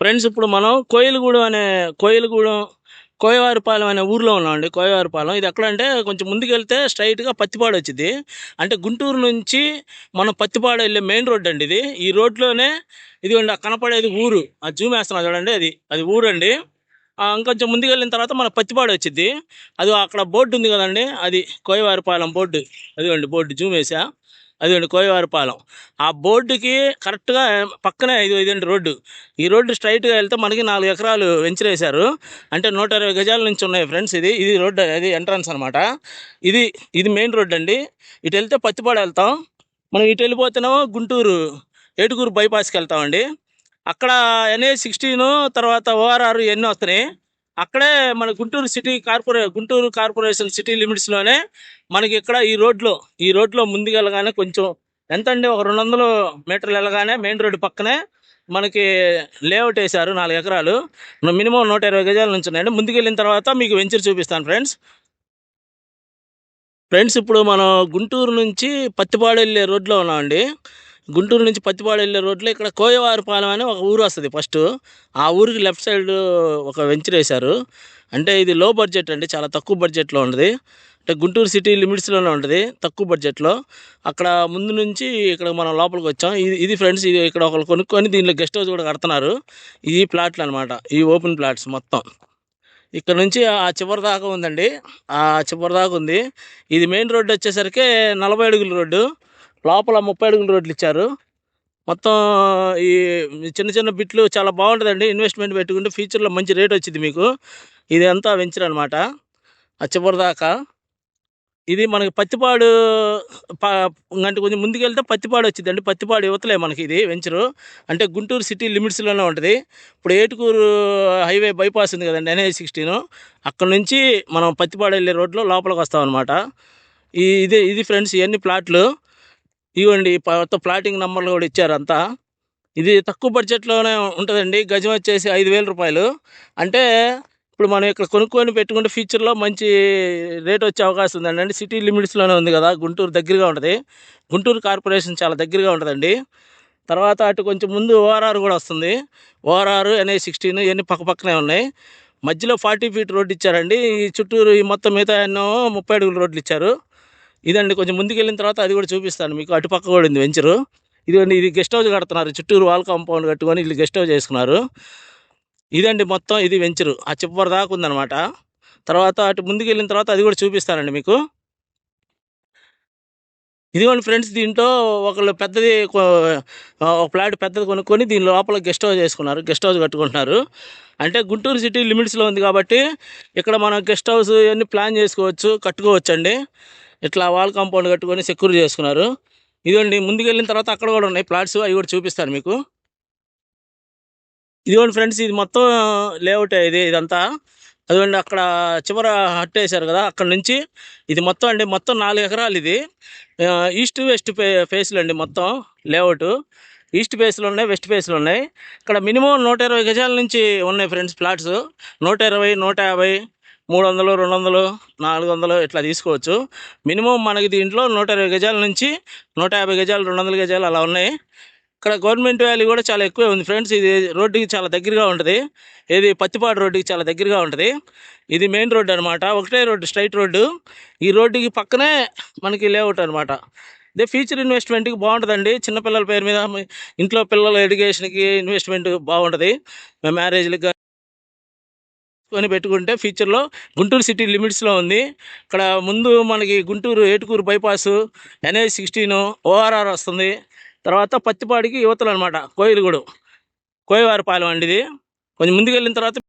Friends ఇప్పుడు మనం కోయిలగూడెం కోయవారిపాలెం అనే ఊర్లో ఉన్నామండి. కోయవారిపాలెం ఇది ఎక్కడ అంటే కొంచెం ముందుకెళ్తే స్ట్రైట్గా పత్తిపాడు వచ్చింది. అంటే గుంటూరు నుంచి మనం పత్తిపాడు వెళ్ళే మెయిన్ రోడ్ అండి ఇది. ఈ రోడ్లోనే ఇదిగోండి కనపడేది ఊరు. అది జూమ్ వేస్తున్నా చూడండి, అది ఊరు అండి. ఇంకొంచెం ముందుకెళ్ళిన తర్వాత మన పత్తిపాడు వచ్చింది. అది అక్కడ బోర్డు ఉంది కదండి, అది కోయవారిపాలెం బోర్డు. అదిగోండి బోర్డు జూమ్ వేసా, అదిగోండి కోయవారిపాలెం. ఆ బోర్డుకి కరెక్ట్గా పక్కనే ఇదండి రోడ్డు. ఈ రోడ్డు స్ట్రైట్గా వెళ్తే మనకి 4 ఎకరాలు వెంచర్ వేశారు. అంటే 120 గజాల నుంచి ఉన్నాయి ఫ్రెండ్స్. ఇది రోడ్డు, అది ఎంట్రన్స్ అనమాట. ఇది మెయిన్ రోడ్ అండి. ఇటు వెళ్తే పత్తిపాడు వెళ్తాం. మనం ఇటు వెళ్ళిపోతేనేమో గుంటూరు ఏటుకూరు బైపాస్కి వెళ్తామండి. అక్కడ NH16 తర్వాత ORR ఇవన్నీ వస్తున్నాయి. అక్కడే మన గుంటూరు కార్పొరేషన్ సిటీ లిమిట్స్లోనే మనకి ఇక్కడ ఈ రోడ్లో ముందుకెళ్ళగానే కొంచెం ఎంత అండి, ఒక 200 మీటర్లు వెళ్ళగానే మెయిన్ రోడ్డు పక్కనే మనకి లేఅవుట్ వేశారు 4 ఎకరాలు. మినిమం 120 గజాల నుంచి ఉన్నాయండి. ముందుకెళ్ళిన తర్వాత మీకు వెంచర్ చూపిస్తాను ఫ్రెండ్స్. ఇప్పుడు మనం గుంటూరు నుంచి పత్తిపాడు వెళ్ళే రోడ్లో ఉన్నామండి. గుంటూరు నుంచి పత్తిపాడు వెళ్ళే రోడ్లో ఇక్కడ కోయవారిపాలెం అని ఒక ఊరు వస్తుంది. ఫస్ట్ ఆ ఊరికి లెఫ్ట్ సైడ్ ఒక వెంచర్ వేశారు. అంటే ఇది లో బడ్జెట్ అండి, చాలా తక్కువ బడ్జెట్లో ఉంటుంది. అంటే గుంటూరు సిటీ లిమిట్స్లోనే ఉంటుంది, తక్కువ బడ్జెట్లో. అక్కడ ముందు నుంచి ఇక్కడ మనం లోపలికి వచ్చాం. ఇది ఫ్రెండ్స్, ఇది ఇక్కడ ఒకరు కొనుక్కొని దీనిలో గెస్ట్ హౌస్ కూడా కడుతున్నారు. ఈ ప్లాట్లు అనమాట, ఈ ఓపెన్ ప్లాట్స్ మొత్తం. ఇక్కడ నుంచి ఆ చివరి దాకా ఉందండి, ఆ చివరి దాకా ఉంది. ఇది మెయిన్ రోడ్డు వచ్చేసరికి 40 అడుగుల రోడ్డు, లోపల 30 అడుగుల రోడ్లు ఇచ్చారు. మొత్తం ఈ చిన్న చిన్న బిట్లు చాలా బాగుంటుందండి. ఇన్వెస్ట్మెంట్ పెట్టుకుంటే ఫ్యూచర్లో మంచి రేట్ వచ్చింది మీకు. ఇది అంతా వెంచర్ అనమాట ఆ చివరి దాకా. ఇది మనకి పత్తిపాడు అంటే కొంచెం ముందుకెళ్తే పత్తిపాడు వచ్చిందండి. పత్తిపాడు యువతలే మనకి ఇది వెంచరు. అంటే గుంటూరు సిటీ లిమిట్స్లోనే ఉంటుంది. ఇప్పుడు ఏటుకూరు హైవే బైపాస్ ఉంది కదండి, NH16, అక్కడ నుంచి మనం పత్తిపాడు వెళ్ళే రోడ్లో లోపలికి వస్తాం అనమాట. ఇది ఫ్రెండ్స్, ఇవన్నీ ప్లాట్లు. ఇవ్వండి మొత్తం ప్లాటింగ్ నెంబర్లు కూడా ఇచ్చారు అంతా. ఇది తక్కువ బడ్జెట్లోనే ఉంటుందండి. గజం వచ్చేసి 5,000 రూపాయలు. అంటే ఇప్పుడు మనం ఇక్కడ కొనుక్కొని పెట్టుకుంటే ఫ్యూచర్లో మంచి రేట్ వచ్చే అవకాశం ఉందండి. సిటీ లిమిట్స్లోనే ఉంది కదా, గుంటూరు దగ్గరగా ఉంటుంది. గుంటూరు కార్పొరేషన్ చాలా దగ్గరగా ఉంటుందండి. తర్వాత అటు కొంచెం ముందు ORR కూడా వస్తుంది. ORR NH16 ఇవన్నీ పక్కనే ఉన్నాయి. మధ్యలో 40 ఫీట్ రోడ్డు ఇచ్చారండి. ఈ చుట్టూరు ఈ మొత్తం మిగతా ఎన్నో 30 అడుగుల రోడ్లు ఇచ్చారు. ఇదండి, కొంచెం ముందుకు వెళ్ళిన తర్వాత అది కూడా చూపిస్తాను మీకు. అటుపక్క కూడా ఉంది వెంచరు. ఇది గెస్ట్ హౌస్ కడుతున్నారు, చుట్టూరు వాల్ కాంపౌండ్ కట్టుకొని వీళ్ళు గెస్ట్ హౌస్ చేసుకున్నారు. ఇదండి మొత్తం, ఇది వెంచరు ఆ చివరి దాకా ఉందన్నమాట. తర్వాత అటు ముందుకు వెళ్ళిన తర్వాత అది కూడా చూపిస్తానండి మీకు. ఇదిగోండి ఫ్రెండ్స్, దీంట్లో ఒకళ్ళు ఒక ఫ్లాట్ పెద్దది కొనుక్కొని దీని లోపల గెస్ట్ హౌస్ చేసుకున్నారు, గెస్ట్ హౌస్ కట్టుకుంటున్నారు. అంటే గుంటూరు సిటీ లిమిట్స్లో ఉంది కాబట్టి ఇక్కడ మనం గెస్ట్ హౌస్ ఇవన్నీ ప్లాన్ చేసుకోవచ్చు, కట్టుకోవచ్చు అండి. ఇట్లా వాల్ కాంపౌండ్ కట్టుకొని సెక్యూర్ చేసుకున్నారు. ఇదిగోండి ముందుకెళ్ళిన తర్వాత అక్కడ కూడా ఉన్నాయి ప్లాట్స్, అవి కూడా చూపిస్తాను మీకు. ఇదిగోండి ఫ్రెండ్స్, ఇది మొత్తం లేఅవుట్ ఇదంతా. అదిగోండి అక్కడ చివర హట్ వేశారు కదా, అక్కడ నుంచి ఇది మొత్తం అండి, మొత్తం 4 ఎకరాలు. ఇది ఈస్ట్ వెస్ట్ ఫేస్లు అండి మొత్తం లేఅవుట్. ఈస్ట్ ఫేస్లు ఉన్నాయి, వెస్ట్ ఫేస్లు ఉన్నాయి. ఇక్కడ మినిమం 120 గజాల నుంచి ఉన్నాయి ఫ్రెండ్స్ ప్లాట్స్. 120, 150, 300, 200, 400 ఇట్లా తీసుకోవచ్చు. మినిమం మనకి దీంట్లో 120 గజాల నుంచి 150 గజాలు, 200 గజాలు అలా ఉన్నాయి. ఇక్కడ గవర్నమెంట్ వాల్యూ కూడా చాలా ఎక్కువే ఉంది ఫ్రెండ్స్. ఇది రోడ్డుకి చాలా దగ్గరగా ఉంటుంది. పత్తిపాడు రోడ్డుకి చాలా దగ్గరగా ఉంటుంది. ఇది మెయిన్ రోడ్డు అనమాట, ఒకటే రోడ్డు, స్ట్రైట్ రోడ్డు. ఈ రోడ్డుకి పక్కనే మనకి లేఅవుట్ అనమాట. ఇదే ఫ్యూచర్ ఇన్వెస్ట్మెంట్కి బాగుంటుందండి. చిన్నపిల్లల పేరు మీద ఇంట్లో పిల్లల ఎడ్యుకేషన్కి ఇన్వెస్ట్మెంట్ బాగుంటుంది. మ్యారేజ్లకి కొని పెట్టుకుంటే ఫ్యూచర్లో గుంటూరు సిటీ లిమిట్స్లో ఉంది. ఇక్కడ ముందు మనకి Guntur Etukuru bypass, NH16, ORR వస్తుంది. తర్వాత పత్తిపాడికి యువతలు అనమాట, కోయిలగూడెం కోయవారిపాలెం అండి. ఇది కొంచెం ముందుకు వెళ్ళిన తర్వాత